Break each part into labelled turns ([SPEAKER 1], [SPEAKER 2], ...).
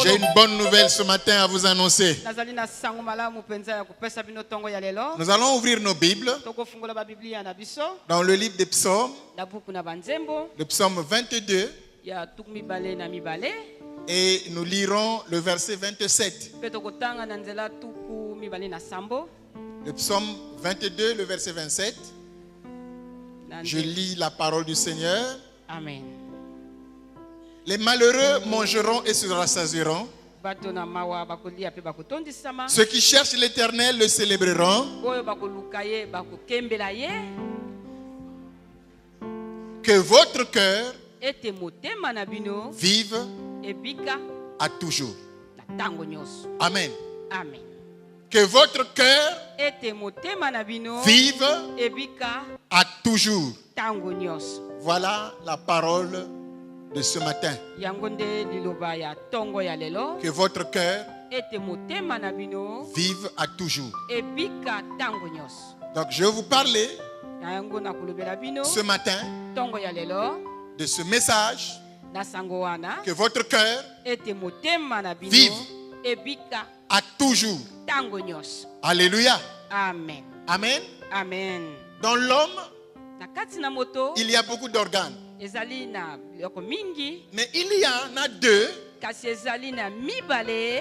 [SPEAKER 1] J'ai une bonne nouvelle ce matin à vous annoncer. Nous allons ouvrir nos Bibles dans le livre des psaumes, le psaume 22, et nous lirons le verset 27. Le psaume 22, le verset 27. Je lis la parole du Seigneur.
[SPEAKER 2] Amen.
[SPEAKER 1] Les malheureux mangeront et se rassasieront. Ceux qui cherchent l'Éternel le célébreront. Que votre cœur vive à toujours. Amen.
[SPEAKER 2] Amen.
[SPEAKER 1] Que votre cœur vive à toujours. Voilà la parole de ce matin. Que votre cœur vive à toujours. Donc je vais vous parler ce matin de ce message. Que votre cœur vive à toujours. Alléluia.
[SPEAKER 2] Amen.
[SPEAKER 1] Amen.
[SPEAKER 2] Amen.
[SPEAKER 1] Dans l'homme, il y a beaucoup d'organes. Mais il y en a deux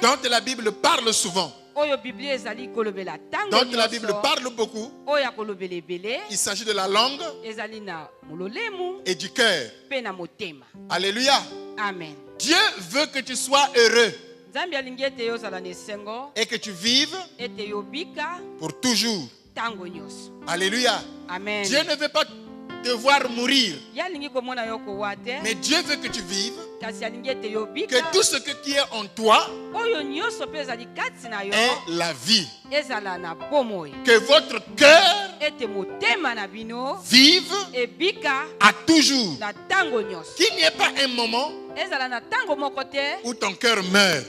[SPEAKER 1] dont la Bible parle souvent. Dont la Bible parle beaucoup. Il s'agit de la langue et du cœur. Alléluia.
[SPEAKER 2] Amen.
[SPEAKER 1] Dieu veut que tu sois heureux et que tu vives pour toujours. Alléluia.
[SPEAKER 2] Amen.
[SPEAKER 1] Dieu ne veut pas te voir mourir, mais Dieu veut que tu vives, que tout ce qui est en toi est la vie. Que votre cœur vive à toujours. Qu'il n'y ait pas un moment où ton cœur meurt.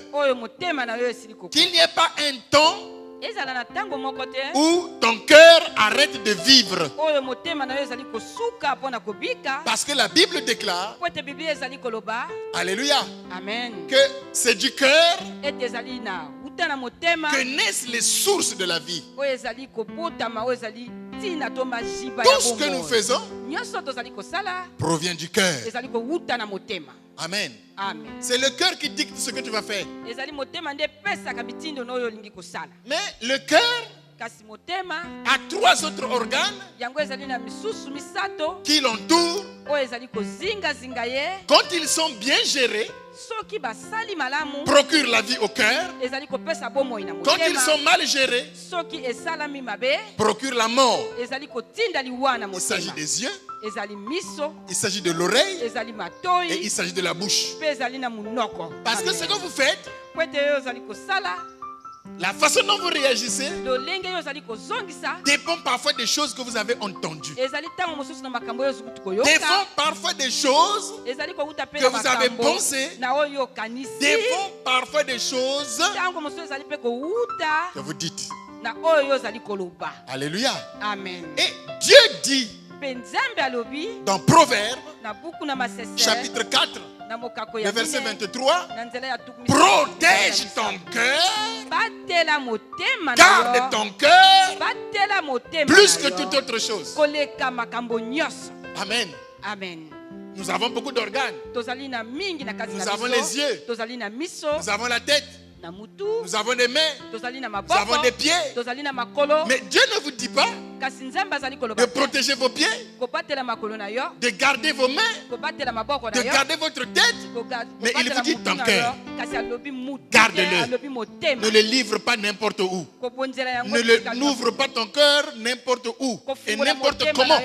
[SPEAKER 1] Qu'il n'y ait pas un temps où ton cœur arrête de vivre. Parce que la Bible déclare, alléluia,
[SPEAKER 2] Amen,
[SPEAKER 1] que c'est du cœur que naissent les sources de la vie. Tout ce que nous faisons provient du cœur. Amen.
[SPEAKER 2] Amen.
[SPEAKER 1] C'est le cœur qui dicte ce que tu vas faire. Mais le cœur a trois autres organes qui l'entourent. Quand ils sont bien gérés, procurent la vie au cœur. Quand ils sont mal gérés, procurent la mort. Il s'agit des yeux, il s'agit de l'oreille et il s'agit de la bouche. Parce que ce que vous faites, la façon dont vous réagissez dépend parfois des choses que vous avez entendues. Dépend parfois des choses que vous avez pensées. Dépend parfois des choses que vous dites. Alléluia.
[SPEAKER 2] Amen.
[SPEAKER 1] Et Dieu dit dans Proverbes chapitre 4, le verset 23, protège ton cœur, garde ton cœur plus que toute autre chose. Amen.
[SPEAKER 2] Amen.
[SPEAKER 1] Nous avons beaucoup d'organes. Nous avons les yeux, nous avons la tête, nous avons des mains, nous avons des pieds. Mais Dieu ne vous dit pas de protéger vos pieds, de garder vos mains, de garder votre tête. Mais il vous dit ton cœur, garde-le. Ne le livre pas n'importe où. N'ouvre pas ton cœur n'importe où et n'importe comment.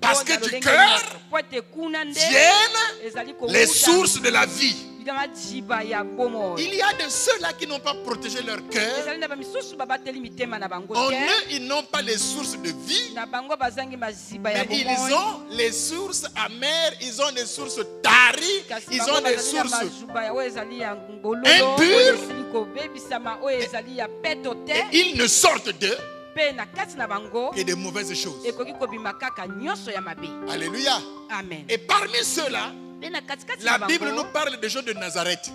[SPEAKER 1] Parce que du cœur viennent les sources de la vie. Il y a de ceux-là qui n'ont pas protégé leur cœur. En eux, ils n'ont pas les sources de vie, mais ils ont les sources amères, ils ont les sources taries, ils ont les sources impures, et ils ne sortent d'eux que de mauvaises choses. Alléluia.
[SPEAKER 2] Amen.
[SPEAKER 1] Et parmi ceux-là, La Bible nous parle des gens de Nazareth.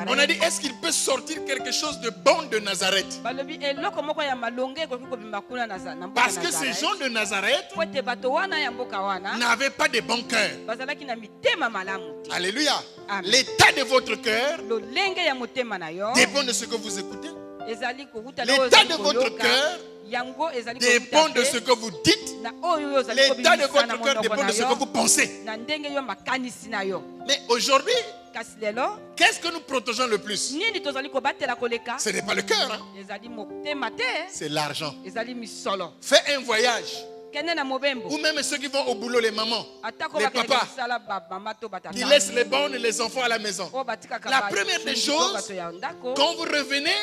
[SPEAKER 1] On a dit, est-ce qu'il peut sortir quelque chose de bon de Nazareth? Parce que ces gens de Nazareth n'avaient pas de bon cœur. Alléluia. L'état de votre cœur dépend de ce que vous écoutez. L'état de votre cœur dépend de ce que vous dites. L'état de votre cœur dépend de ce que vous pensez. Mais aujourd'hui, qu'est-ce que nous protégeons le plus? Ce n'est pas le cœur, hein? C'est l'argent. Fais un voyage. Ou même ceux qui vont au boulot, les mamans, les papas, qui laissent les bonnes et les enfants à la maison. La première des choses, quand vous revenez,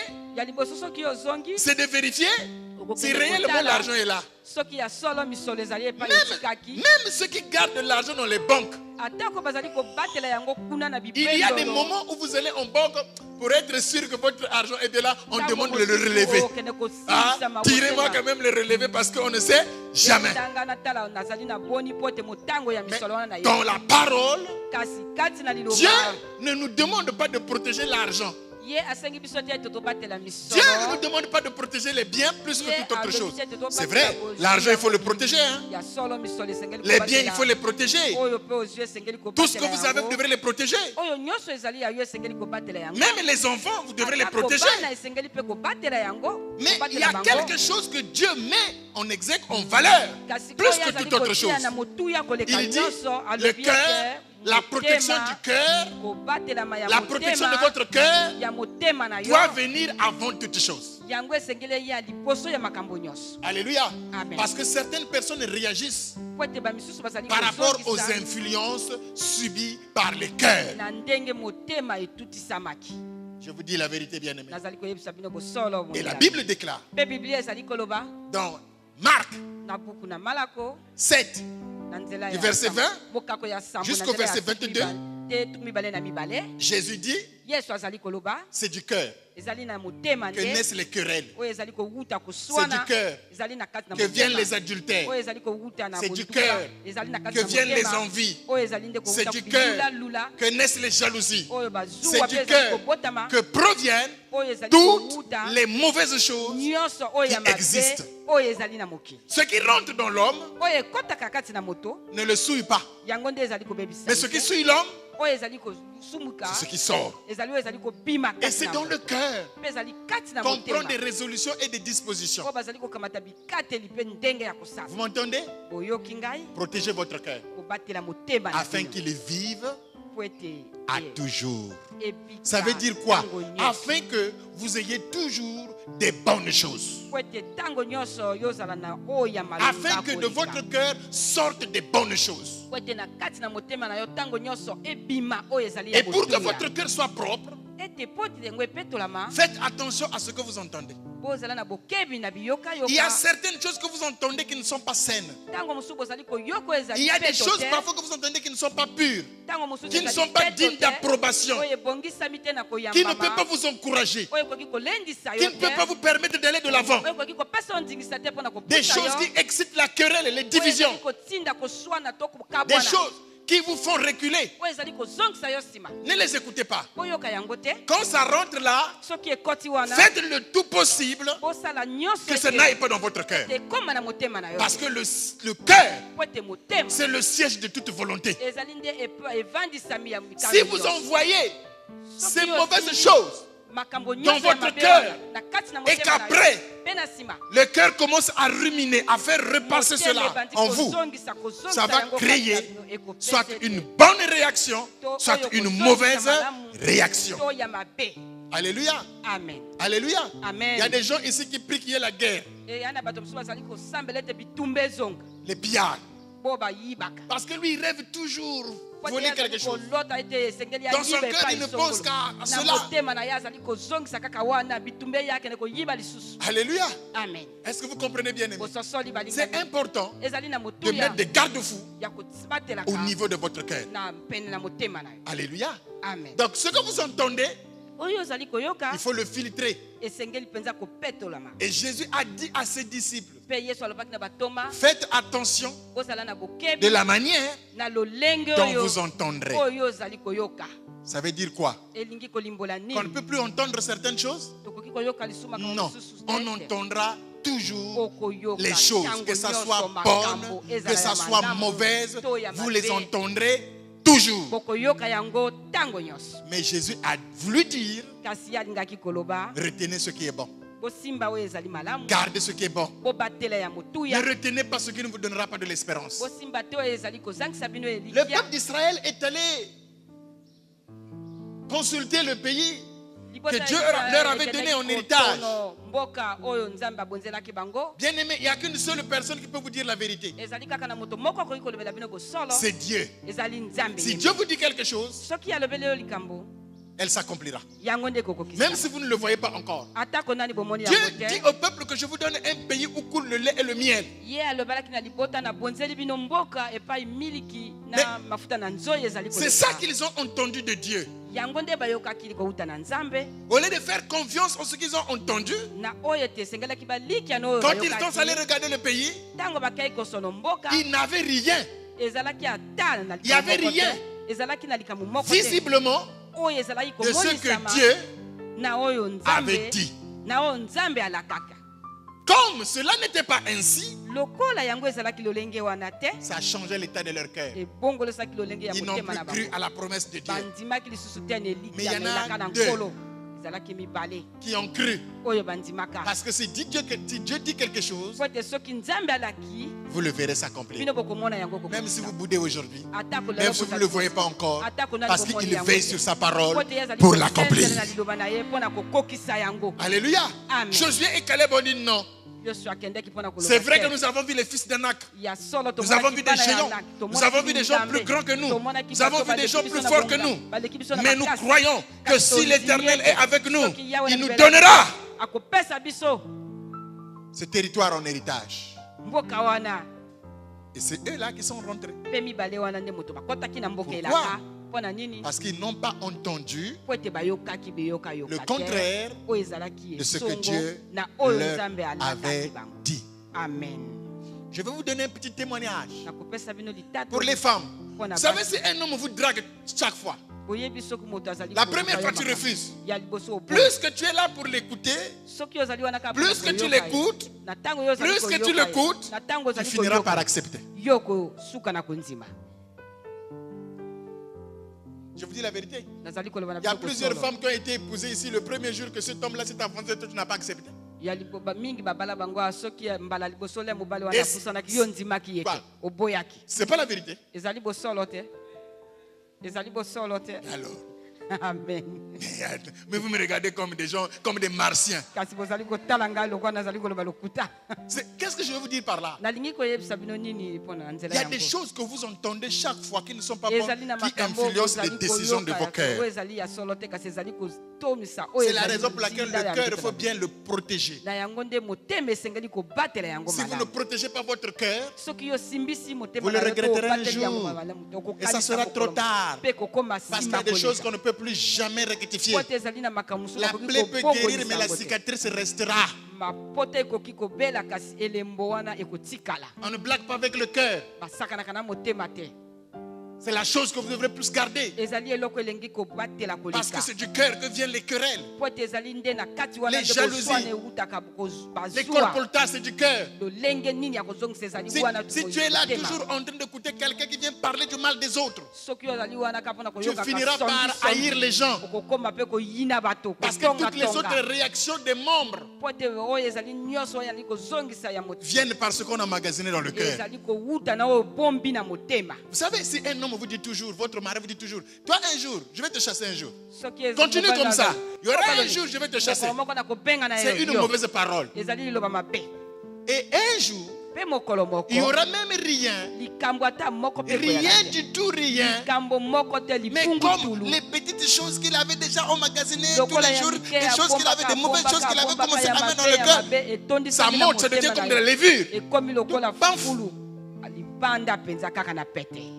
[SPEAKER 1] c'est de vérifier si réellement l'argent est là. Même ceux qui gardent de l'argent dans les banques, il y a des moments où vous allez en banque pour être sûr que votre argent est de là. On demande de le relever. Tirez-moi quand même le relever parce qu'on ne sait jamais. Mais dans la parole, Dieu ne nous demande pas de protéger l'argent. Dieu ne nous demande pas de protéger les biens plus que toute autre chose. C'est vrai, l'argent il faut le protéger, hein? Les biens il faut les protéger. Tout ce que vous avez vous devrez les protéger. Même les enfants vous devrez les protéger. Mais il y a quelque chose que Dieu met en exergue, en valeur, plus que toute autre chose. Il dit le cœur, la protection du cœur, la protection de votre cœur doit venir avant toute chose. Alléluia. Parce que certaines personnes réagissent par rapport aux influences subies par les cœurs. Je vous dis la vérité, bien-aimés. Et la Bible déclare dans Marc 7, du verset 20 jusqu'au verset 22, Jésus dit, c'est du cœur que naissent les querelles. C'est du cœur que viennent les adultères. C'est du cœur que viennent les envies. C'est du cœur que naissent les jalousies. C'est du cœur que proviennent toutes les mauvaises choses qui existent. Ce qui rentre dans l'homme ne le souille pas. Mais ce qui souille l'homme, c'est ce qui sort. Et c'est dans le cœur qu'on prend des résolutions et des dispositions. Vous m'entendez? Protégez votre cœur afin qu'il vive à toujours. Ça veut dire quoi? Afin que vous ayez toujours des bonnes choses. Afin que de votre cœur sortent des bonnes choses. Et pour que votre cœur soit propre, faites attention à ce que vous entendez. Il y a certaines choses que vous entendez qui ne sont pas saines. Il y a des choses parfois que vous entendez qui ne sont pas pures, qui ne sont pas dignes d'approbation, qui ne peuvent pas vous encourager, qui ne peuvent pas vous permettre d'aller de l'avant. Des choses qui excitent la querelle et les divisions. Des choses qui vous font reculer. Ne les écoutez pas. Quand ça rentre là, faites le tout possible que ça n'aille pas dans votre cœur. Parce que le cœur, c'est le siège de toute volonté. Si vous envoyez ces mauvaises choses dans votre cœur et qu'après le cœur commence à ruminer, à faire repasser cela en vous, ça va créer soit une bonne réaction, soit une mauvaise réaction. Alléluia.
[SPEAKER 2] Amen.
[SPEAKER 1] Alléluia.
[SPEAKER 2] Amen.
[SPEAKER 1] Il y a des gens ici qui prient qu'il y ait la guerre. Les pillards. Parce que lui, il rêve toujours voler quelque chose. Dans son cœur, il ne pense qu'à cela. Alléluia.
[SPEAKER 2] Amen.
[SPEAKER 1] Est-ce que vous comprenez bien, aimé? C'est important de mettre des garde-fous au niveau de votre cœur. Alléluia.
[SPEAKER 2] Amen.
[SPEAKER 1] Donc, ce que vous entendez, il faut le filtrer. Et Jésus a dit à ses disciples, Faites attention de la manière dont vous entendrez. Ça veut dire quoi? Qu'on ne peut plus entendre certaines choses? Non, on entendra toujours les choses, que ça soit bonne, que ça soit mauvaise, vous les entendrez toujours. Mais Jésus a voulu dire, retenez ce qui est bon. Gardez ce qui est bon. Ne retenez pas ce qui ne vous donnera pas de l'espérance. Le peuple d'Israël est allé consulter le pays que Dieu leur avait donné en héritage. Bien aimé, il n'y a qu'une seule personne qui peut vous dire la vérité. C'est Dieu. Si Dieu vous dit quelque chose, elle s'accomplira. Même si vous ne le voyez pas encore. Dieu dit au peuple que je vous donne un pays où coule le lait et le miel. C'est ça qu'ils ont entendu de Dieu. Au lieu de faire confiance en ce qu'ils ont entendu, quand ils sont allés regarder le pays, ils n'avaient rien. Il n'y avait rien. Visiblement, de ce que Dieu avait dit. Comme cela n'était pas ainsi, ça a changé l'état de leur cœur. Ils n'ont plus cru à la promesse de Dieu. Mais il y en a deux qui ont cru. Parce que si Dieu dit quelque chose, vous le verrez s'accomplir. Même si vous boudez aujourd'hui, même si vous ne le voyez pas encore, parce qu'il veille sur sa parole pour l'accomplir. Alléluia. Josué et Caleb ont dit non. C'est vrai que nous avons vu les fils d'Anak. Nous avons vu des géants. Nous avons vu des gens plus grands que nous. Nous avons vu des gens plus forts que nous. Mais nous croyons que si l'Éternel est avec nous, il nous donnera ce territoire en héritage. Et c'est eux là qui sont rentrés. Pourquoi? Parce qu'ils n'ont pas entendu le contraire de ce que Dieu leur avait dit. Amen. Je vais vous donner un petit témoignage. Pour les femmes, vous savez, si un homme vous drague chaque fois, la première fois tu refuses. Plus que tu es là pour l'écouter, plus que tu l'écoutes, plus que tu l'écoutes, tu finiras par accepter. Je vous dis la vérité. Il y a plusieurs femmes qui ont été épousées ici le premier jour que cet homme-là s'est avancé, toi tu n'as pas accepté. C'est pas la vérité. Alors. Amen. Mais vous me regardez comme des gens, comme des martiens. Qu'est-ce que je veux vous dire par là? Il y a des choses que vous entendez chaque fois qui ne sont pas bonnes, qui influencent les décisions de vos cœurs. C'est la raison pour laquelle le cœur, il faut bien le protéger. Si vous ne protégez pas votre cœur, vous le regretterez un jour. Et ça sera trop tard. Parce qu'il y a des choses qu'on ne peut plus jamais rectifier. La plaie peut guérir, mais la cicatrice restera. On ne blague pas avec le cœur. C'est la chose que vous devrez plus garder. Parce que c'est du cœur que viennent les querelles. Les jalousies. Les colportas, c'est du cœur. Si tu es là toujours en train d'écouter quelqu'un qui vient parler du mal des autres, tu finiras par haïr les gens. Parce que toutes les autres réactions des membres viennent par ce qu'on a emmagasiné dans le cœur. Vous savez, si un homme vous dit toujours, votre mari vous dit toujours, toi un jour, je vais te chasser un jour. Continue comme ça. Il y aura un jour, je vais te chasser. C'est une mauvaise parole. Et un jour, il n'y aura même rien. Rien du tout, rien. Mais comme les petites choses qu'il avait déjà emmagasinées tous les jours, des choses qu'il avait, des mauvaises choses qu'il avait commencé à mettre dans le cœur, ça monte, ça devient comme de la levure.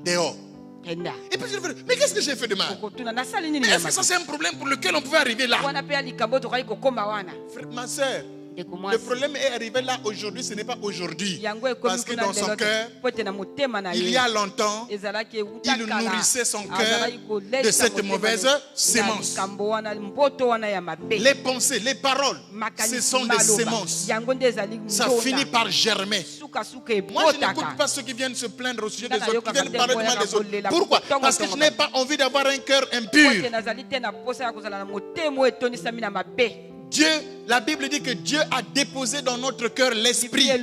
[SPEAKER 1] Dehors. Et puis je me dis, mais qu'est-ce que j'ai fait de mal? Est-ce que ça c'est un problème pour lequel on pouvait arriver là? Ma soeur,
[SPEAKER 2] Le problème est arrivé là aujourd'hui, ce n'est pas aujourd'hui. Parce que dans son cœur, il y a longtemps, il nourrissait son cœur de cette mauvaise sémence. Les pensées, les paroles, ce sont des sémences. Ça finit par germer. Moi, je n'écoute pas ceux qui viennent se plaindre au sujet des autres, qui viennent parler du mal des autres. Pourquoi? Parce que je n'ai pas envie d'avoir un cœur impur. Dieu, la Bible dit que Dieu a déposé dans notre cœur l'esprit. C'est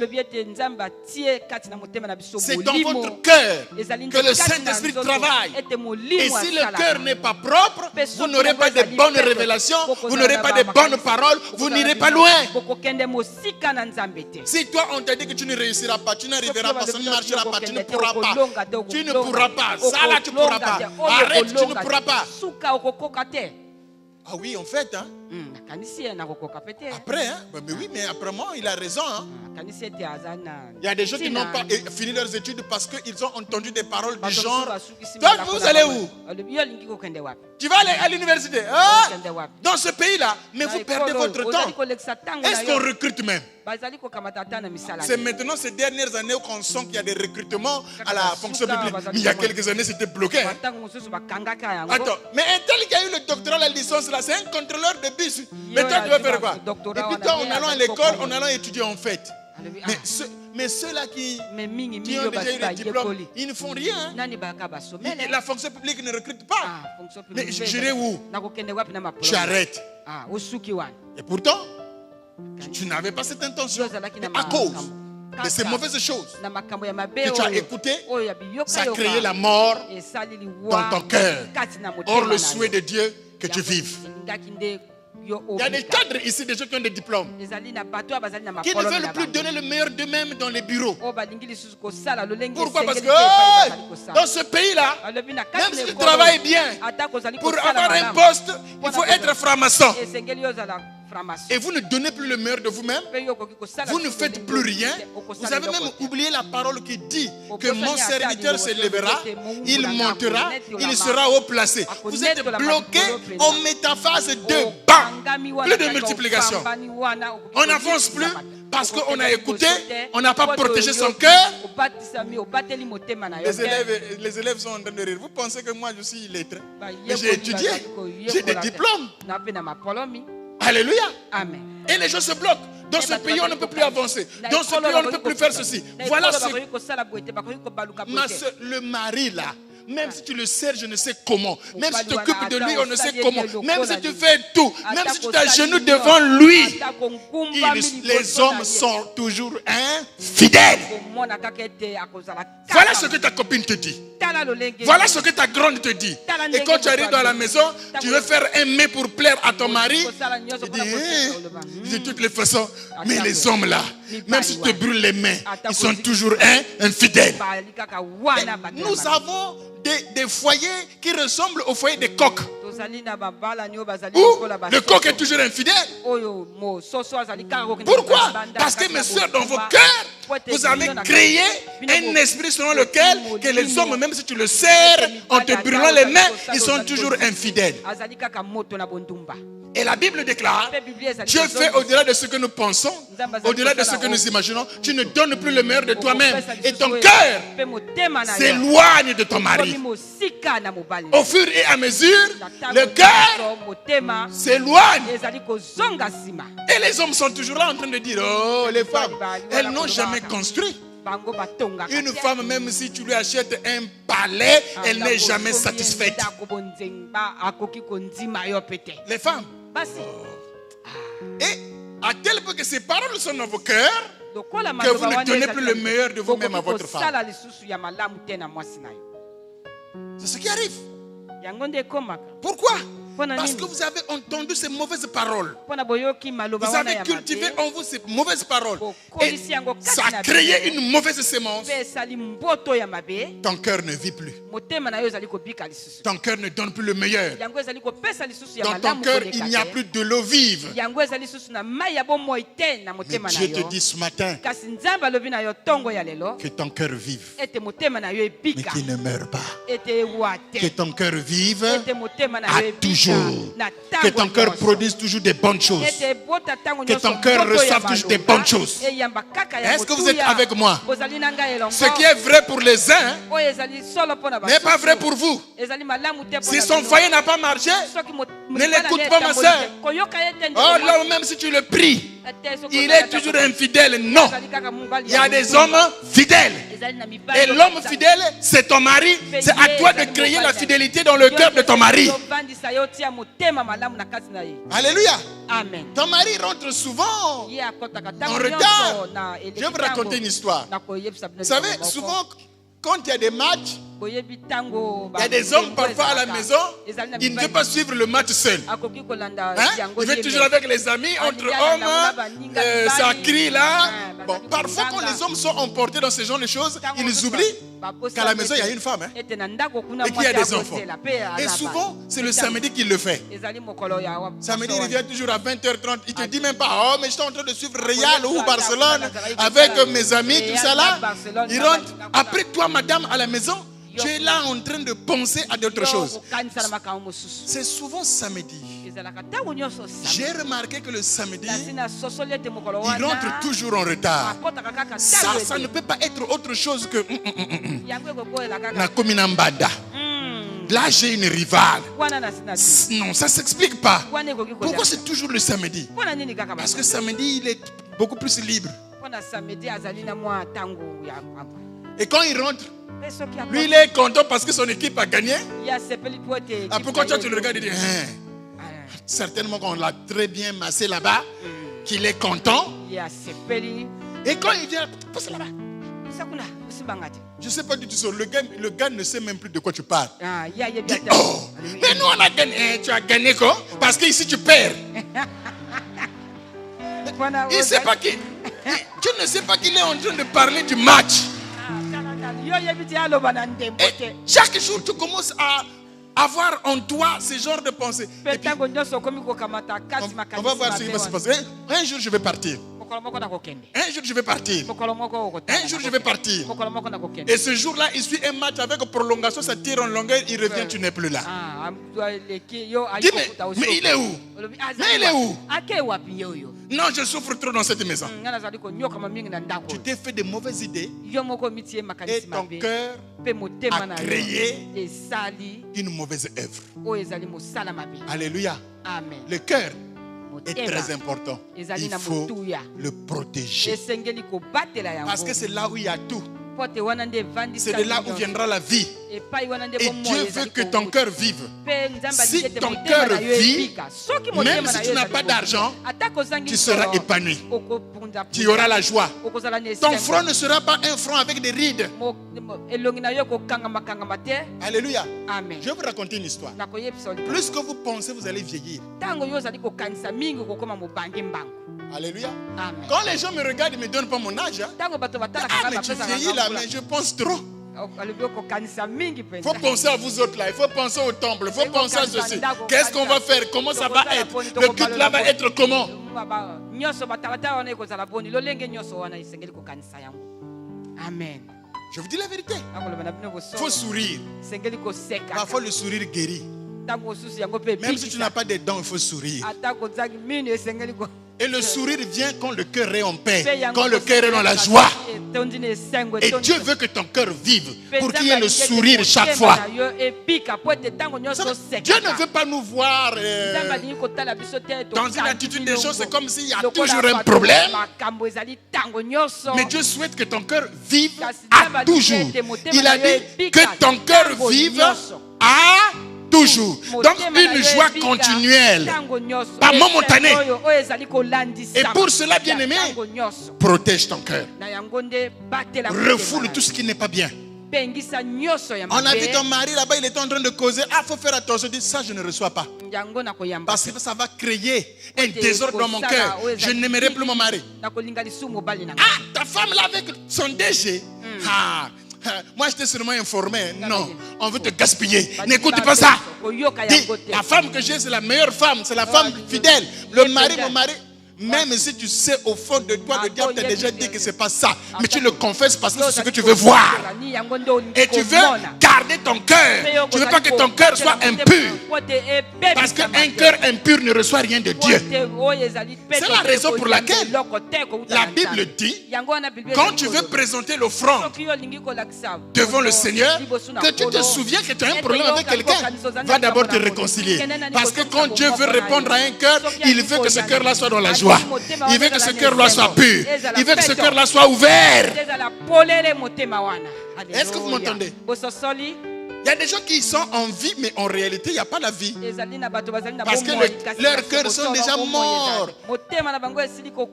[SPEAKER 2] dans votre cœur que le Saint-Esprit travaille. Et si le cœur n'est pas propre, vous n'aurez pas de bonnes révélations, vous n'aurez pas de bonnes paroles, vous n'irez pas loin. Si toi on t'a dit que tu ne réussiras pas, tu n'arriveras pas, ça ne marchera pas, tu ne pourras pas. Tu ne pourras pas, ça là tu ne pourras pas. Arrête, tu ne pourras pas. Ah oui, en fait, hein. Après, hein. Mais oui, mais après moi, il a raison, hein. Il y a des gens qui n'ont pas fini leurs études parce qu'ils ont entendu des paroles du genre. Toi, vous allez où? Tu vas aller à l'université, hein? Dans ce pays-là, mais vous perdez votre temps. Est-ce qu'on recrute même? C'est maintenant, ces dernières années, qu'on sent qu'il y a des recrutements à la fonction publique. Mais il y a quelques années, c'était bloqué. Hein? Attends, mais un tel qui a eu le doctorat, la licence, là, c'est un contrôleur de bus. Mais toi, tu vas faire quoi? Et puis toi, en allant à l'école, en allant étudier en fait. Mais ceux-là qui ont déjà eu le diplôme, ils ne font rien. La fonction publique ne recrute pas. Mais j'irai où? J'arrête. Et pourtant, tu n'avais pas cette intention. Mais à cause de ces mauvaises choses que tu as écoutées, ça a créé la mort dans ton cœur. Or, le souhait de Dieu, que tu vives. Il y a des cadres ici, des gens qui ont des diplômes, qui ne veulent plus donner le meilleur d'eux-mêmes dans les bureaux. Pourquoi? Parce que dans ce pays-là, même si tu travailles bien, pour avoir un poste, il faut être franc-maçon. Et vous ne donnez plus le meilleur de vous-même. Vous ne faites plus rien. Vous avez même oublié la parole qui dit que mon serviteur se lèvera, il montera, il sera haut placé. Vous êtes bloqué en métaphase de banc. Plus de multiplication. On n'avance plus parce qu'on a écouté, on n'a pas protégé son cœur. Les élèves sont en train de rire. Vous pensez que moi je suis illettré? Mais j'ai étudié, j'ai des diplômes. Alléluia. Amen. Et les gens se bloquent. Dans ce pays, on ne peut plus avancer. Dans ce pays, on ne peut plus faire ceci. Voilà ce... Le mari là, même si tu le sers, je ne sais comment. Même si tu t'occupes de lui, on ne sait comment. Même si tu fais tout. Même si tu t'agenouilles devant lui. Les hommes sont toujours infidèles. Voilà ce que ta copine te dit. Voilà ce que ta grande te dit. Et quand tu arrives dans la maison, tu veux faire un mets pour plaire à ton mari. Tu dis de toutes les façons. Mais les hommes là, même si tu te brûles les mains, ils sont toujours infidèles. Nous avons des foyers qui ressemblent aux foyers des coqs. Où le coq est toujours infidèle. Pourquoi? Parce que mes soeurs, dans vos cœurs, vous avez créé un esprit selon lequel que les hommes, même si tu le sers en te brûlant les mains, ils sont toujours infidèles. Et la Bible déclare, Dieu fait au-delà de ce que nous pensons, au-delà de ce que nous imaginons. Tu ne donnes plus le meilleur de toi-même. Et ton cœur s'éloigne de ton mari. Au fur et à mesure, le cœur s'éloigne. Et les hommes sont toujours là en train de dire, oh, les femmes, elles n'ont jamais construit. Une femme, même si tu lui achètes un palais, elle n'est jamais satisfaite. Les femmes. Et à tel point que ces paroles sont dans vos cœurs, que vous ne donnez plus le meilleur de vous-même à votre femme. C'est ce qui arrive. Pourquoi? Parce que vous avez entendu ces mauvaises paroles. Vous avez cultivé en vous ces mauvaises paroles. Et ça a créé une mauvaise sémence. Ton cœur ne vit plus. Ton cœur ne donne plus le meilleur. Dans ton cœur, il n'y a plus de l'eau vive. Mais Dieu te dit ce matin que ton cœur vive, mais qu'il ne meurt pas. Que ton cœur vive à tout toujours. Que ton cœur produise toujours des bonnes choses. Que ton cœur reçoive toujours des bonnes choses. Est-ce que vous êtes avec moi? Ce qui est vrai pour les uns n'est pas vrai pour vous. Si son foyer n'a pas marché, ne l'écoute pas, ma soeur. Oh là, même si tu le pries, il est toujours infidèle. Non. Il y a des hommes fidèles. Et l'homme fidèle, c'est ton mari. C'est à toi de créer la fidélité dans le cœur de ton mari. Alléluia.
[SPEAKER 1] Amen.
[SPEAKER 2] Ton mari rentre souvent en retard. Je vais vous raconter une histoire. Vous savez, souvent, quand il y a des matchs, il y a des hommes parfois à la maison, ils ne veulent pas suivre le match seul. Ils veulent toujours avec les amis, entre hommes, ça crie là. Bon, parfois quand les hommes sont emportés dans ce genre de choses, ils oublient qu'à la maison il y a une femme et qu'il y a des enfants. Et souvent, c'est le samedi qu'il le fait. Samedi, il revient toujours à 20h30. Il ne te dit même pas, oh, mais je suis en train de suivre Real ou Barcelone avec mes amis, tout ça là. Il rentre. Après toi, madame, à la maison, tu es là en train de penser à d'autres choses. C'est souvent samedi. J'ai remarqué que le samedi, il rentre toujours en retard. Ça ne peut pas être autre chose que Nakominambada. Là, j'ai une rivale. Non, ça ne s'explique pas. Pourquoi c'est toujours le samedi? Parce que samedi, il est beaucoup plus libre. Et quand il rentre, lui, il est content parce que son équipe a gagné. Après, quand tu le regardes, il dit, certainement qu'on l'a très bien massé là-bas, qu'il est content. Et quand il vient, passe là-bas. Je ne sais pas du tout, le gars ne sait même plus de quoi tu parles. Il dit, oh, mais nous on a gagné. Tu as gagné quoi? Parce qu'ici tu perds. Il ne sait pas qui. Tu ne sais pas qu'il est en train de parler du match. Et chaque jour, tu commences à avoir en toi ce genre de pensée. Et puis, on va voir ce qui va se passer. Un jour, je vais partir. Un jour, je vais partir. Un jour, je vais partir. Et ce jour-là, il suit un match avec prolongation, ça tire en longueur, il revient, tu n'es plus là. Dis, mais il est où? Mais il est où? Non, je souffre trop dans cette maison. Tu t'es fait de mauvaises idées et ton cœur a créé une mauvaise œuvre. Alléluia. Le cœur est très important. Il faut le protéger. Parce que c'est là où il y a tout. C'est de là où viendra la vie. Et Dieu veut que ton cœur vive. Si ton cœur vit, même si tu n'as pas d'argent, tu seras épanoui. Tu auras la joie. Ton front ne sera pas un front avec des rides. Alléluia.
[SPEAKER 1] Amen.
[SPEAKER 2] Je vais vous raconter une histoire. Plus que vous pensez, vous allez vieillir. Alléluia.
[SPEAKER 1] Amen.
[SPEAKER 2] Quand les gens me regardent, ils ne me donnent pas mon âge. Mais tu vieillis là, mais je pense trop. Il faut penser à vous autres là, il faut penser au temple, il faut penser à ceci. Qu'est-ce qu'on va faire? Comment ça va être? Le culte là va être comment?
[SPEAKER 1] Amen.
[SPEAKER 2] Je vous dis la vérité. Il faut sourire. Parfois le sourire guérit. Même si tu n'as pas de dents, il faut sourire. Et le sourire vient quand le cœur est en paix, quand le cœur est dans la joie. Et Dieu veut que ton cœur vive pour qu'il y ait le sourire chaque fois. Dieu ne veut pas nous voir dans une attitude des choses, c'est comme s'il y a toujours un problème. Mais Dieu souhaite que ton cœur vive à toujours. Il a dit que ton cœur vive à toujours. Donc une joie continuelle, pas momentanée. Et pour cela, bien aimé, protège ton cœur. Refoule tout ce qui n'est pas bien. On a vu ton mari là-bas, il était en train de causer. Ah, il faut faire attention. Dis ça, je ne reçois pas. Parce que ça va créer un désordre dans mon cœur. Je n'aimerai plus mon mari. Ah, ta femme là avec son DG. Ah. Moi, je t'ai sûrement informé. Non, on veut te gaspiller. N'écoute pas ça. Dis, la femme que j'ai, c'est la meilleure femme. C'est la femme fidèle. Le mari, mon mari. Même si tu sais au fond de toi, le diable t'a déjà dit que ce n'est pas ça. Mais tu le confesses parce que c'est ce que tu veux voir. Et tu veux garder ton cœur. Tu ne veux pas que ton cœur soit impur. Parce qu'un cœur impur ne reçoit rien de Dieu. C'est la raison pour laquelle la Bible dit, quand tu veux présenter l'offrande devant le Seigneur, que tu te souviens que tu as un problème avec quelqu'un, va d'abord te réconcilier. Parce que quand Dieu veut répondre à un cœur, il veut que ce cœur-là soit dans la joie. Il veut que ce cœur-là soit pur. Il veut que ce cœur-là soit ouvert. Est-ce que vous m'entendez? Il y a des gens qui sont en vie, mais en réalité, il n'y a pas la vie. Parce que leurs cœurs sont déjà morts.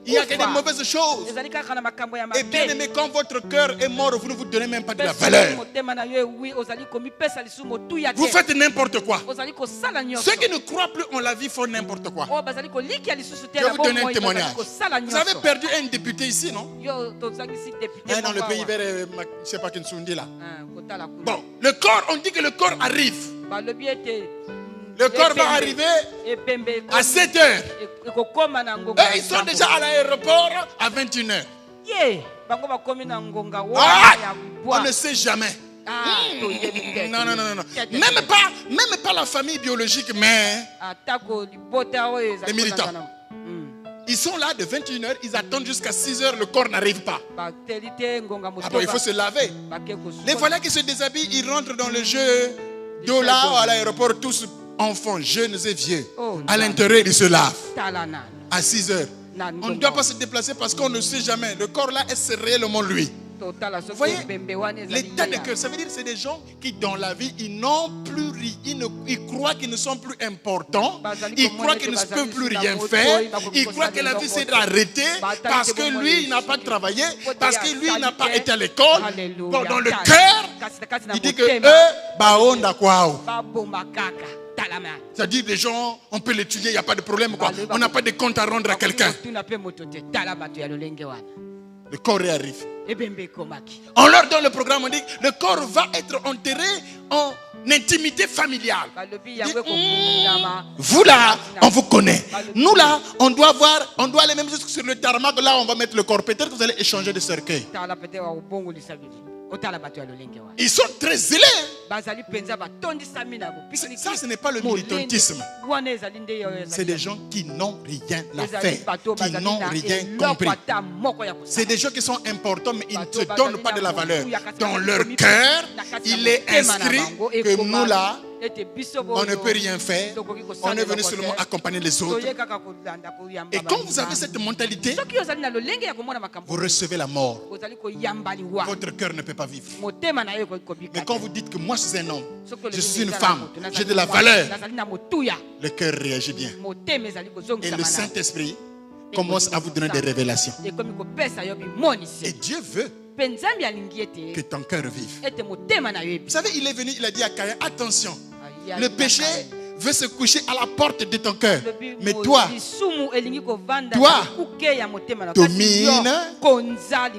[SPEAKER 2] Il y a que des mauvaises choses. Et bien aimé, quand votre cœur est mort, vous ne vous donnez même pas de la valeur. Vous faites n'importe quoi. Ceux qui ne croient plus en la vie font n'importe quoi. Je vais vous donner un témoignage. Vous avez perdu un député ici, non? Dans le pays vers, je ne sais pas, Kinsundi là. Bon, le corps, on dit que le corps arrive. Le corps va arriver à 7 heures. Et ils sont déjà à l'aéroport à 21h. On ne sait jamais. Non. Même pas la famille biologique, mais les militants. Ils sont là de 21h, ils attendent jusqu'à 6h, le corps n'arrive pas. Il faut se laver. Les voilà qui se déshabillent, ils rentrent dans le jeu d'eau là à l'aéroport, tous enfants, jeunes et vieux. À l'intérieur, ils se lavent. À 6h. On ne doit pas se déplacer parce qu'on ne sait jamais. Le corps là, est-ce réellement lui? Vous voyez, l'état de cœur, ça veut dire que c'est des gens qui dans la vie, ils n'ont plus rien, ils croient qu'ils ne sont plus importants, ils croient qu'ils ne peuvent plus rien faire, ils croient que la vie s'est arrêtée parce que lui, il n'a pas travaillé, parce que lui, il n'a pas été à l'école. Bon, dans le cœur, il dit que c'est-à-dire des gens, on peut l'étudier, il n'y a pas de problème, quoi. On n'a pas de compte à rendre à quelqu'un. Le corps arrive. On leur donne le programme, on dit le corps va être enterré en intimité familiale. Vous là, on vous connaît. Nous là, on doit aller même sur le tarmac, là on va mettre le corps. Peut-être que vous allez échanger de cercueil. Ils sont très zélés. Ça, ce n'est pas le militantisme. C'est des gens qui n'ont rien à faire, qui n'ont rien compris. C'est des gens qui sont importants, mais ils ne se donnent pas de la valeur. Dans leur cœur, il est inscrit que nous là, on ne peut rien faire. On est venu seulement accompagner les autres. Et quand vous avez cette mentalité, vous recevez la mort. Votre cœur ne peut pas vivre. Mais quand vous dites que moi je suis un homme, je suis une femme, j'ai de la valeur, le cœur réagit bien. Et le Saint-Esprit commence à vous donner des révélations. Et Dieu veut que ton cœur vive. Vous savez, il est venu, il a dit à Caïn, attention, le péché veut se coucher à la porte de ton cœur. Mais toi, domine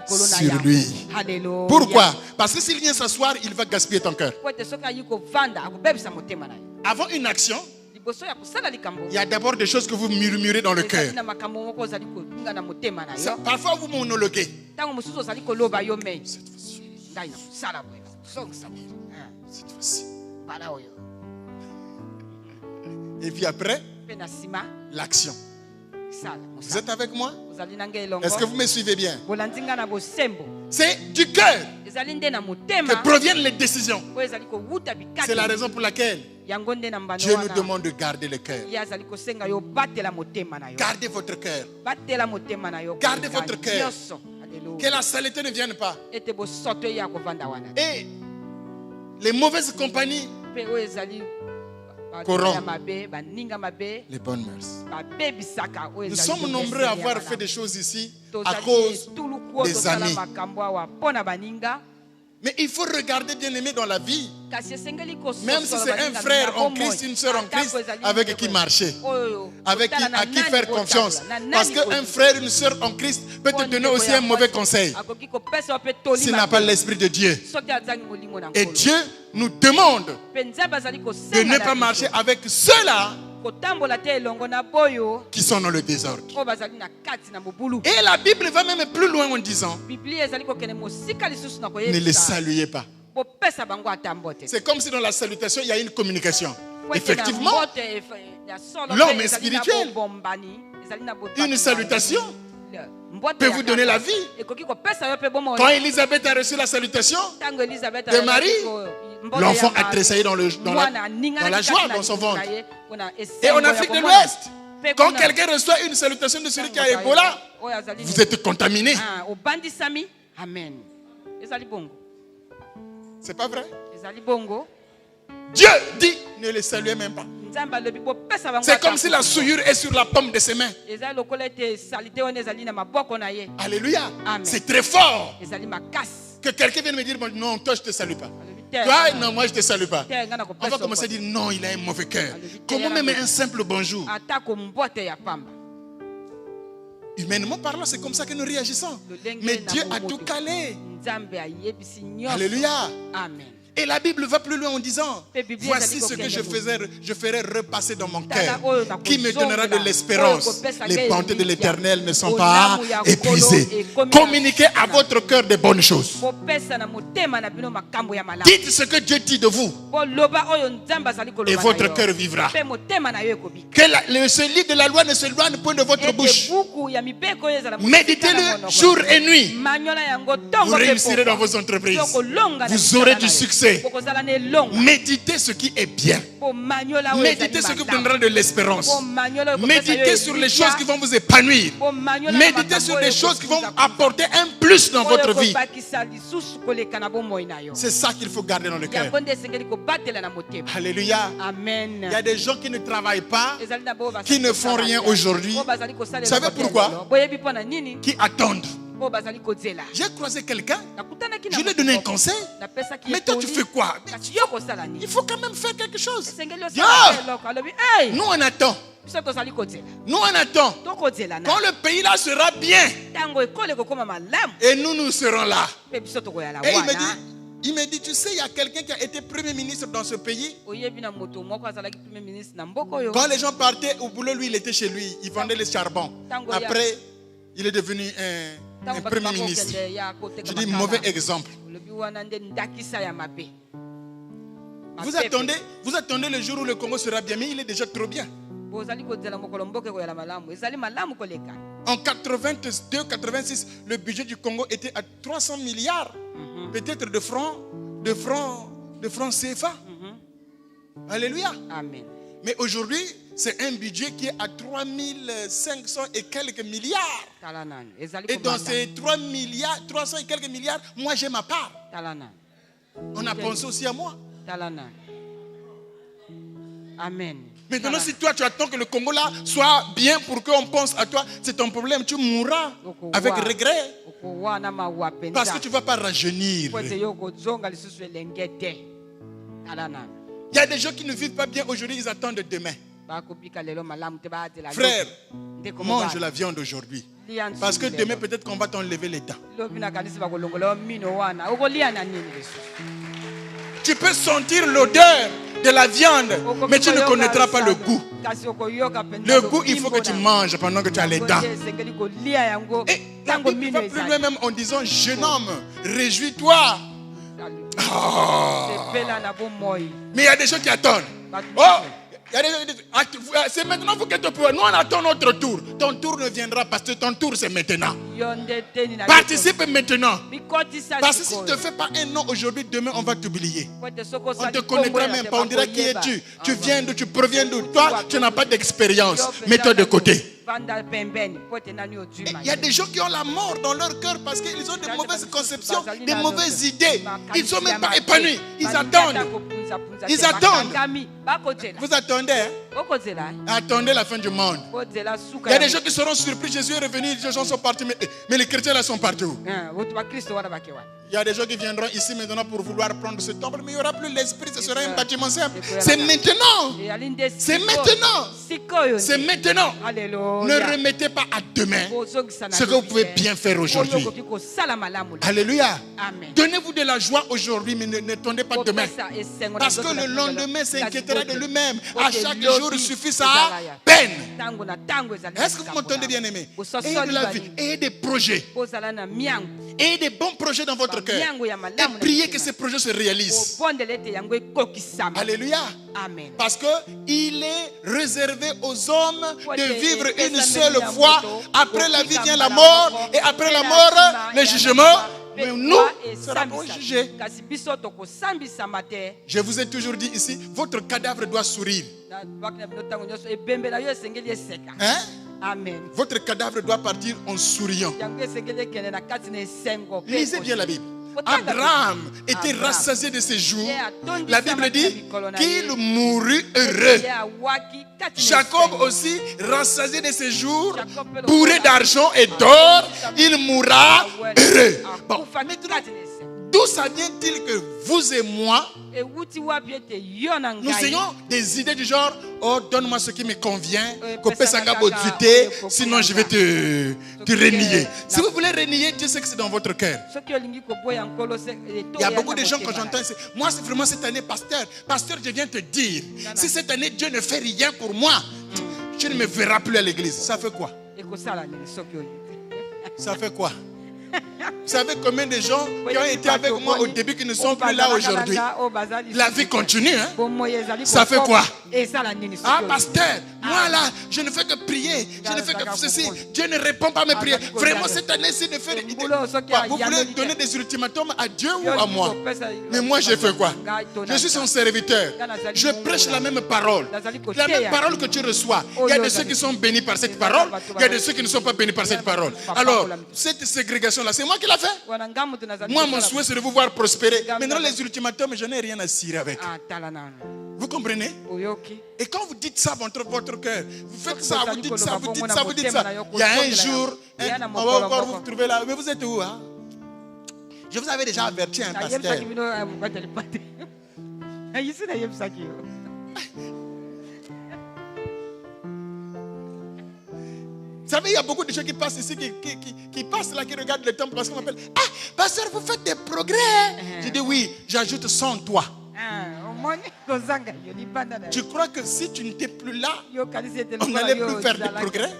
[SPEAKER 2] sur lui. Pourquoi? Parce que s'il vient s'asseoir, il va gaspiller ton cœur. Avant une action, il y a d'abord des choses que vous murmurez dans le cœur. Parfois vous monologuez. Cette fois-ci. Et puis après, l'action. Vous êtes avec moi? Est-ce que vous me suivez bien? C'est du cœur que proviennent les décisions. C'est la raison pour laquelle Dieu nous demande de garder le cœur. Gardez votre cœur. Gardez votre cœur. Que la saleté ne vienne pas. Et les mauvaises compagnies corrompent les bonnes mœurs. Nous sommes nombreux à avoir fait des choses ici à cause des amis. Mais il faut regarder, bien aimé, dans la vie. Même si c'est un frère en Christ, une soeur en Christ, avec qui marcher, avec qui, à qui faire confiance. Parce qu'un frère, une soeur en Christ peut te donner aussi un mauvais conseil s'il n'a pas l'Esprit de Dieu. Et Dieu nous demande de ne pas marcher avec ceux-là qui sont dans le désordre. Et la Bible va même plus loin en disant, ne les saluez pas. C'est comme si dans la salutation, il y a une communication. Effectivement, l'homme est spirituel. Une salutation peut vous donner la vie. Quand Élisabeth a reçu la salutation de Marie, l'enfant a tressaillé dans la joie dans son ventre. Et en Afrique de l'Ouest, quand quelqu'un reçoit une salutation de celui qui a Ebola, vous êtes contaminé. C'est pas vrai? Dieu dit ne les saluez même pas. C'est comme si la souillure est sur la paume de ses mains. Alléluia. C'est très fort. Que quelqu'un vienne me dire non, toi je ne te salue pas. Toi, non, moi je ne te salue pas. On va commencer à dire non, il a un mauvais cœur. Comment même un simple bonjour? Humainement parlant, c'est comme ça que nous réagissons. Mais Dieu a tout calé. Alléluia. Amen. Et la Bible va plus loin en disant, voici ce que je ferai repasser dans mon cœur, qui me donnera de l'espérance. Les bontés de l'Éternel ne sont pas épuisées. Communiquez à votre cœur de bonnes choses. Dites ce que Dieu dit de vous. Et votre cœur vivra. Que ce livre de la loi ne s'éloigne point de votre bouche. Méditez-le jour et nuit. Vous réussirez dans vos entreprises. Vous aurez du succès. Méditez ce qui est bien. Méditez ce qui vous donnera de l'espérance. Méditez sur les choses qui vont vous épanouir. Méditez sur les choses qui vont apporter un plus dans votre vie. C'est ça qu'il faut garder dans le cœur. Alléluia. Amen. Il y a des gens qui ne travaillent pas, qui ne font rien aujourd'hui. Vous savez pourquoi? Qui attendent. J'ai croisé quelqu'un, je lui ai donné un conseil. Mais toi tu fais quoi? Il faut quand même faire quelque chose. Nous on attend. Nous on attend. Quand le pays là sera bien, et nous serons là. Et il me dit, tu sais, il y a quelqu'un qui a été Premier ministre dans ce pays. Quand les gens partaient au boulot, lui il était chez lui, il vendait les charbons. Après, il est devenu un Premier ministre. Je dis mauvais exemple. Vous attendez le jour où le Congo sera bien, mais il est déjà trop bien. En 82-86, le budget du Congo était à 300 milliards, peut-être de francs CFA. Alléluia. Amen. Mais aujourd'hui, c'est un budget qui est à 3500 et quelques milliards. Et dans ces 300 et quelques milliards, moi j'ai ma part. On a pensé aussi à moi. Amen. Maintenant, si toi tu attends que le Congo là soit bien pour qu'on pense à toi, c'est ton problème. Tu mourras avec regret. Parce que tu ne vas pas rajeunir. Il y a des gens qui ne vivent pas bien aujourd'hui, ils attendent demain. Frère, mange la viande aujourd'hui. Parce que demain, peut-être qu'on va t'enlever les dents. Tu peux sentir l'odeur de la viande, mais tu ne connaîtras pas le goût. Le goût, il faut que tu manges pendant que tu as les dents. Et la Bible va plus loin même en disant, jeune homme, réjouis-toi. Oh. Mais il y a des gens qui attendent. Oh, c'est maintenant que tu peux. Nous on attend notre tour. Ton tour ne viendra parce que ton tour c'est maintenant. Participe maintenant. Parce que si tu ne fais pas un nom aujourd'hui, demain on va t'oublier. On ne te connaîtra même pas. On dira qui es-tu? Tu viens d'où? Tu proviens d'où? Toi, tu n'as pas d'expérience. Mets-toi de côté. Il y a des gens qui ont la mort dans leur cœur parce qu'ils ont de mauvaises conceptions, des mauvaises idées. Ils ne sont même pas épanouis. Ils attendent. Ils attendent. Vous attendez, hein? Attendez la fin du monde. Il y a des gens qui seront surpris. Jésus est revenu, les gens sont partis. Mais les chrétiens là sont partis où? Il y a des gens qui viendront ici maintenant pour vouloir prendre ce temple, mais il n'y aura plus l'esprit, ce sera un bâtiment simple. C'est maintenant. C'est maintenant. C'est maintenant. Ne remettez pas à demain ce que vous pouvez bien faire aujourd'hui. Alléluia. Donnez-vous de la joie aujourd'hui, mais n'attendez pas pas demain. Parce que le lendemain s'inquiétera de lui-même. À chaque jour, il suffit sa peine. Est-ce que vous m'entendez bien aimé? Ayez de la vie, ayez des projets. Ayez des bons projets dans votre cœur. Et priez que ces projets se réalisent. Alléluia.
[SPEAKER 1] Amen.
[SPEAKER 2] Parce qu'il est réservé aux hommes de vivre une seule fois. Après la vie vient la mort. Et après la mort, le jugement. Mais nous serons jugés. Je vous ai toujours dit ici, votre cadavre doit sourire. Hein?
[SPEAKER 1] Amen.
[SPEAKER 2] Votre cadavre doit partir en souriant. Lisez bien la Bible. Abraham était rassasié de ses jours. La Bible dit qu'il mourut heureux. Jacob aussi, rassasié de ses jours, bourré d'argent et d'or, il mourra heureux. Bon, maintenant, d'où ça vient-il que vous et moi, nous ayons des idées du genre, oh, donne-moi ce qui me convient, sinon je vais te renier. Si vous voulez renier, Dieu sait que c'est dans votre cœur. Il y a beaucoup de gens quand j'entends, moi c'est vraiment cette année, pasteur, je viens te dire, si cette année Dieu ne fait rien pour moi, je ne me verrai plus à l'église. Ça fait quoi? Ça fait quoi? Vous savez combien de gens qui ont été avec moi au début qui ne sont plus là aujourd'hui? La vie continue, hein? Ça fait quoi? Ah, pasteur, moi là, je ne fais que prier. Je ne fais que ceci. Dieu ne répond pas à mes prières. Vraiment, cette année-ci, ne fait quoi? Vous voulez donner des ultimatums à Dieu ou à moi? Mais moi, j'ai fait quoi? Je suis son serviteur. Je prêche la même parole. La même parole que tu reçois. Il y a de ceux qui sont bénis par cette parole. Il y a de ceux qui ne sont pas bénis par cette parole. Alors, cette ségrégation-là, c'est moi qui l'ai fait. Moi, mon souhait, c'est de vous voir prospérer. Maintenant, les ultimatums, je n'ai rien à cirer avec. Vous comprenez? Et quand vous dites ça dans votre cœur, vous faites ça, vous dites ça, vous dites ça, vous dites ça. Il y a un jour, on va encore vous trouver là. Mais vous êtes où, hein? Je vous avais déjà averti, un pasteur. Vous savez, il y a beaucoup de gens qui passent ici, qui passent là, qui regardent le temple parce qu'on m'appelle. Ah, pasteur, vous faites des progrès. Je dis oui, j'ajoute 100 toi. Tu crois que si tu n'étais plus là, on n'allait plus faire de progrès?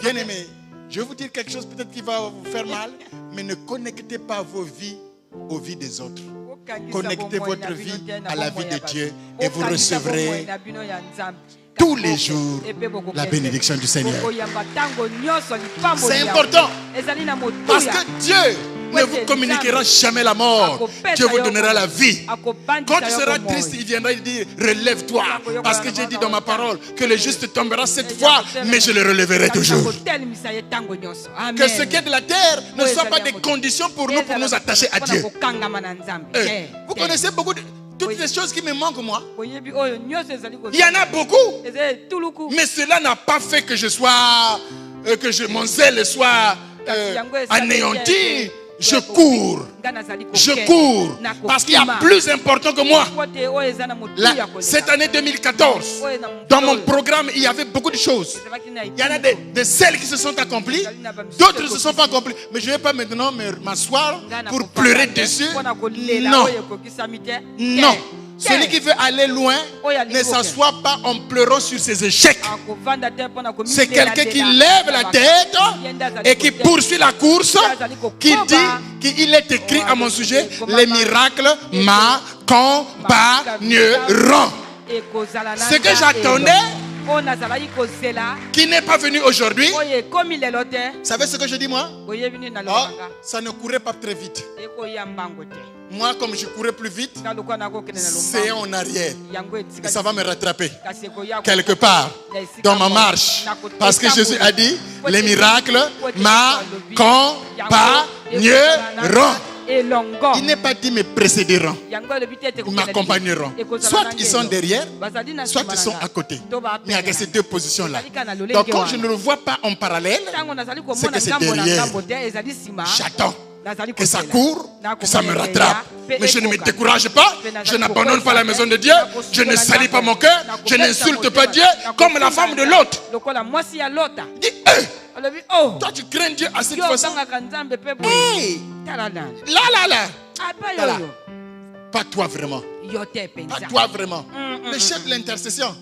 [SPEAKER 2] Bien aimé, je vais vous dire quelque chose peut-être qui va vous faire mal, mais ne connectez pas vos vies aux vies des autres. Connectez votre vie à la vie de Dieu et vous recevrez tous les jours la bénédiction du Seigneur. C'est important parce que Dieu ne vous communiquera jamais la mort. Dieu vous donnera la vie. Quand tu seras triste, il viendra dire relève-toi. Parce que j'ai dit dans ma parole que le juste tombera 7 fois, mais je le relèverai toujours. Que ce qui est de la terre ne soit pas des conditions pour nous attacher à Dieu. Vous connaissez beaucoup de toutes les choses qui me manquent moi. Il y en a beaucoup. Mais cela n'a pas fait que mon zèle soit anéanti. Je cours. Parce qu'il y a plus important que moi. Cette année 2014, dans mon programme, il y avait beaucoup de choses. Il y en a de celles qui se sont accomplies, d'autres ne se sont pas accomplies. Mais je ne vais pas maintenant m'asseoir pour pleurer dessus. Non. Non. Celui qui veut aller loin ne s'assoit pas en pleurant sur ses échecs. C'est quelqu'un qui lève la tête et qui poursuit la course, qui dit qu'il est écrit à mon sujet, les miracles m'accompagneront. Ce que j'attendais, qui n'est pas venu aujourd'hui, vous savez ce que je dis moi? Oh, ça ne courait pas très vite. Moi, comme je courais plus vite, c'est en arrière. Et ça va me rattraper quelque part dans ma marche. Parce que Jésus a dit, les miracles m'accompagneront. Il n'est pas dit me précéderont. Ils m'accompagneront. Soit ils sont derrière, soit ils sont à côté. Mais il y a ces deux positions-là. Donc quand je ne le vois pas en parallèle, c'est que c'est derrière. J'attends que ça court, que ça me rattrape. Mais je ne me décourage pas, je n'abandonne pas la maison de Dieu, je ne salis pas mon cœur, je n'insulte pas Dieu comme la femme de l'autre. Dis, toi tu crains Dieu à cette façon. Hey, là. Pas toi vraiment. Pas toi vraiment. Le chef de l'intercession.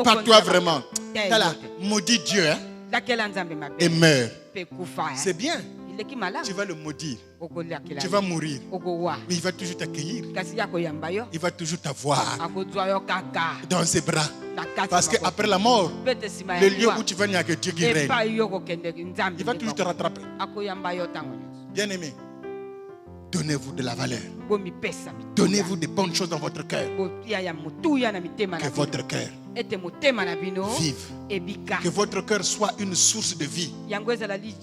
[SPEAKER 2] Pas toi vraiment. Maudit Dieu, hein? Et meurt. C'est bien. Tu vas le maudire. Tu vas mourir. Mais il va toujours t'accueillir. Il va toujours t'avoir dans ses bras. Parce qu'après la mort, le lieu où tu vas, il n'y a que Dieu qui règne. Il va toujours te rattraper. Bien aimé, donnez-vous de la valeur. Donnez-vous de bonnes choses dans votre cœur. Que votre cœur vive. Que votre cœur soit une source de vie.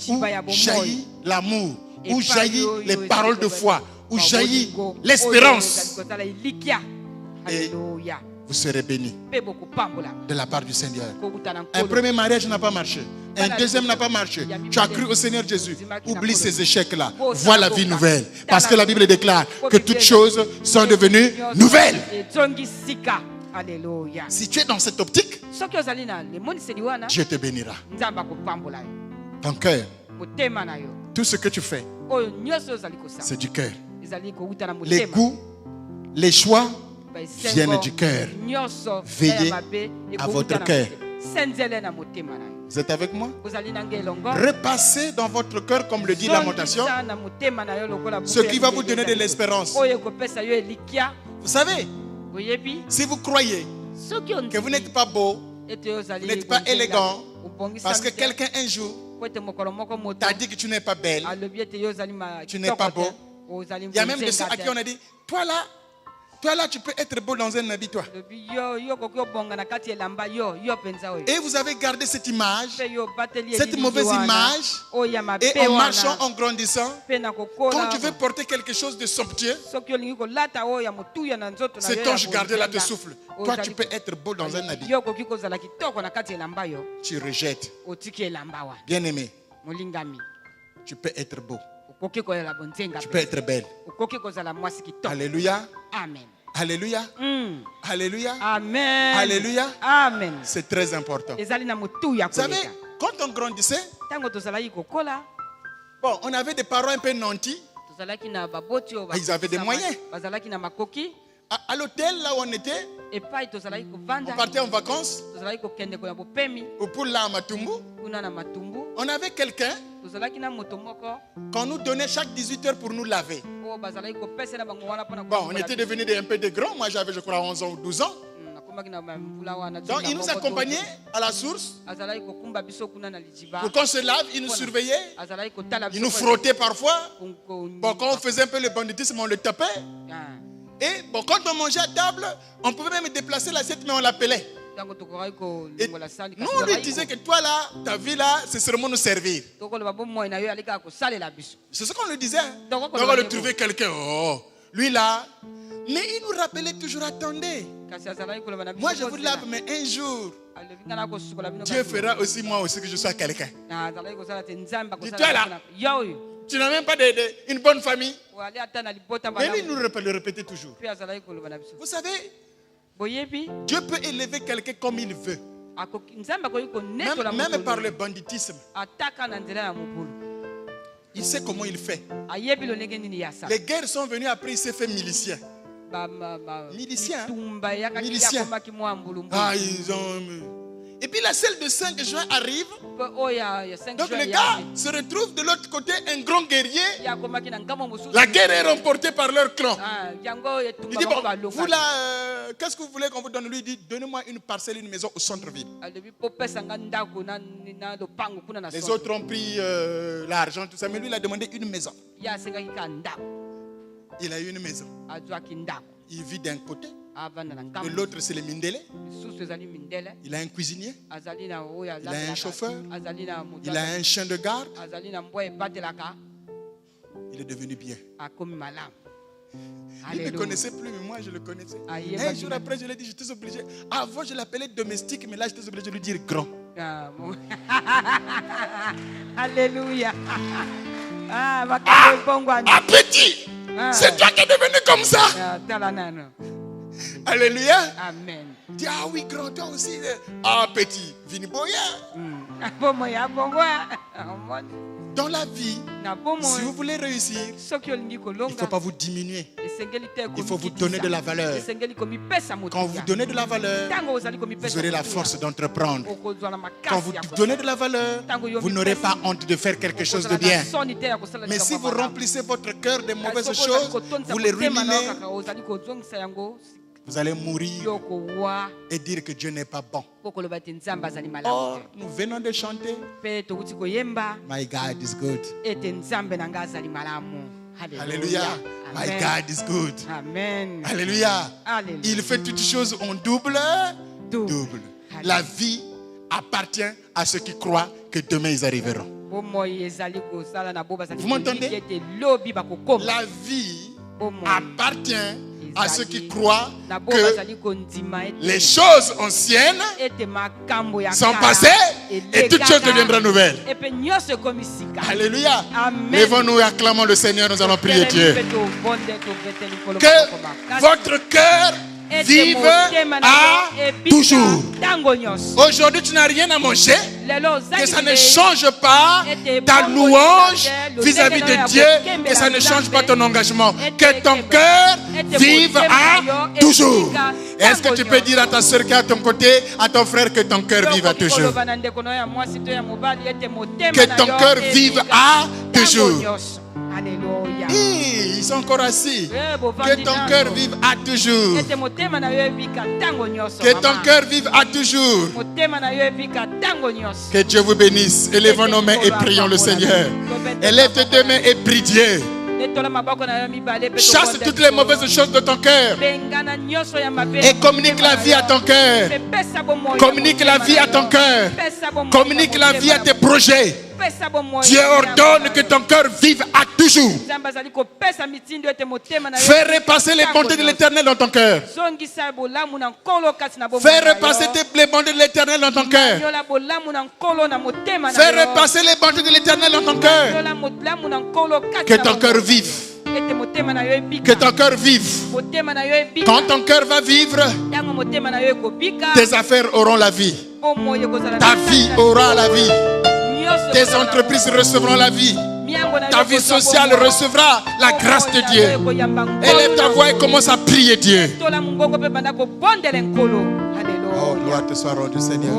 [SPEAKER 2] Où jaillit l'amour. Où jaillit les paroles de foi. Où jaillit l'espérance. Et vous serez bénis de la part du Seigneur. Un premier mariage n'a pas marché. Un deuxième n'a pas marché. Tu as cru au Seigneur Jésus. Oublie ces échecs-là. Vois la vie nouvelle. Parce que la Bible déclare que toutes choses sont devenues nouvelles. Si tu es dans cette optique, Dieu te bénira. Ton cœur, tout ce que tu fais, c'est du cœur. Les goûts, les choix viennent du cœur. Veillez à votre cœur. Vous êtes avec moi? Repassez dans votre cœur, comme le dit Lamentation, ce qui va vous donner de l'espérance. Vous savez, si vous croyez que vous n'êtes pas beau, vous n'êtes pas élégant, parce que quelqu'un un jour t'a dit que tu n'es pas belle, tu n'es pas beau. Il y a même de ceux à qui on a dit, toi là, tu peux être beau dans un habit, toi. Et vous avez gardé cette image, cette mauvaise image, et en marchant, en grandissant, quand tu veux porter quelque chose de somptueux, cet ange gardé là te souffle. Toi, tu peux être beau dans un habit. Tu rejettes. Bien aimé, tu peux être beau. Tu peux être belle. Alléluia.
[SPEAKER 1] Amen.
[SPEAKER 2] Alléluia. Alléluia.
[SPEAKER 1] Amen.
[SPEAKER 2] Alléluia.
[SPEAKER 1] Amen.
[SPEAKER 2] C'est très important. Vous savez, quand on grandissait, bon, on avait des parents un peu nantis. Ils avaient des moyens. À l'hôtel, là où on était, on partait en vacances. Ou pour la Matumbu, on avait quelqu'un qu'on nous donnait chaque 18 heures pour nous laver. Bon, on était devenus un peu de grands. Moi, j'avais, je crois, 11 ans ou 12 ans. Donc, il nous accompagnait à la source. Pour qu'on se lave, il nous surveillait. Il nous frottait parfois. Bon, quand on faisait un peu le banditisme, on le tapait. Et bon, quand on mangeait à table, on pouvait même déplacer l'assiette, mais on l'appelait. Et nous, on lui disait que toi là, ta vie là, c'est seulement nous servir. C'est ce qu'on lui disait. Donc on lui trouvait quelqu'un, oh, lui là. Mais il nous rappelait toujours, attendez. Moi je vous lave, mais un jour, Dieu fera aussi moi aussi que je sois quelqu'un. Dis-toi là, tu n'as même pas une bonne famille. Mais lui nous le répétait toujours. Vous savez, Dieu peut élever quelqu'un comme il veut. Même par le banditisme. Il sait comment il fait. Les guerres sont venues après, il s'est fait milicien. Milicien. Ah, ils ont... Et puis la selle de 5 juin arrive. Donc le gars se retrouve de l'autre côté, un grand guerrier. La guerre est remportée par leur clan. Il dit, bon, vous là, qu'est-ce que vous voulez qu'on vous donne? Lui dit, donnez-moi une parcelle, une maison au centre-ville. Les autres ont pris l'argent, tout ça, mais lui il a demandé une maison. Il a eu une maison. Il vit d'un côté. De l'autre, c'est le Mindele. Il a un cuisinier. Il a un chauffeur. Il a un chien de garde. Il est devenu bien. Il ne me connaissait plus, mais moi je le connaissais. Un jour après, je lui ai dit, j'étais obligé. Avant, je l'appelais domestique, mais là, j'étais obligé de lui dire grand.
[SPEAKER 1] Alléluia.
[SPEAKER 2] Petit. C'est toi qui es devenu comme ça. Alléluia.
[SPEAKER 1] Amen.
[SPEAKER 2] Dis, ah oui, grand, toi aussi. Ah, petit. Vini boya. Dans la vie, si vous voulez réussir, il ne faut pas vous diminuer. Il faut vous donner de la valeur. Quand vous donnez de la valeur, vous aurez la force d'entreprendre. Quand vous donnez de la valeur, vous n'aurez pas honte de faire quelque chose de bien. Mais si vous remplissez votre cœur de mauvaises choses, vous les ruminez, vous allez mourir et dire que Dieu n'est pas bon. Or, nous venons de chanter My God is good. Alléluia. My God is good.
[SPEAKER 1] Amen.
[SPEAKER 2] Alléluia. Il fait toutes choses en double. La vie appartient à ceux qui croient que demain ils arriveront. Vous m'entendez? La vie appartient à ceux qui croient que les choses anciennes sont passées et toutes choses deviendront nouvelles. Alléluia. Lèvons-nous et acclamons le Seigneur, nous allons prier Dieu. Que votre cœur vive à toujours. Aujourd'hui, tu n'as rien à manger. Que ça ne change pas ta louange vis-à-vis de Dieu. Que ça ne change pas ton engagement. Que ton cœur vive à toujours. Est-ce que tu peux dire à ta soeur qui est à ton côté, à ton frère, que ton cœur vive à toujours? Que ton cœur vive à toujours.
[SPEAKER 1] Alléluia.
[SPEAKER 2] Ils sont encore assis. Que ton cœur vive à toujours. Que ton cœur vive à toujours. Que Dieu vous bénisse. Élevons nos mains et prions le Seigneur. Élève tes deux mains et prie Dieu. Chasse toutes les mauvaises choses de ton cœur et communique la vie à ton cœur. Communique la vie à ton cœur. Communique la vie à tes projets. Dieu ordonne que ton cœur vive à toujours. Fais repasser les bontés de l'Éternel dans ton cœur. Fais repasser les bontés de l'Éternel dans ton cœur. Fais repasser les bontés de l'Éternel dans ton cœur. Que ton cœur vive. Que ton cœur vive. Quand ton cœur va vivre, tes affaires auront la vie. Ta vie aura la vie. Tes entreprises recevront la vie. Ta vie sociale recevra la grâce de Dieu. Élève ta voix et commence à prier Dieu. Oh, gloire te soit rendue, Seigneur.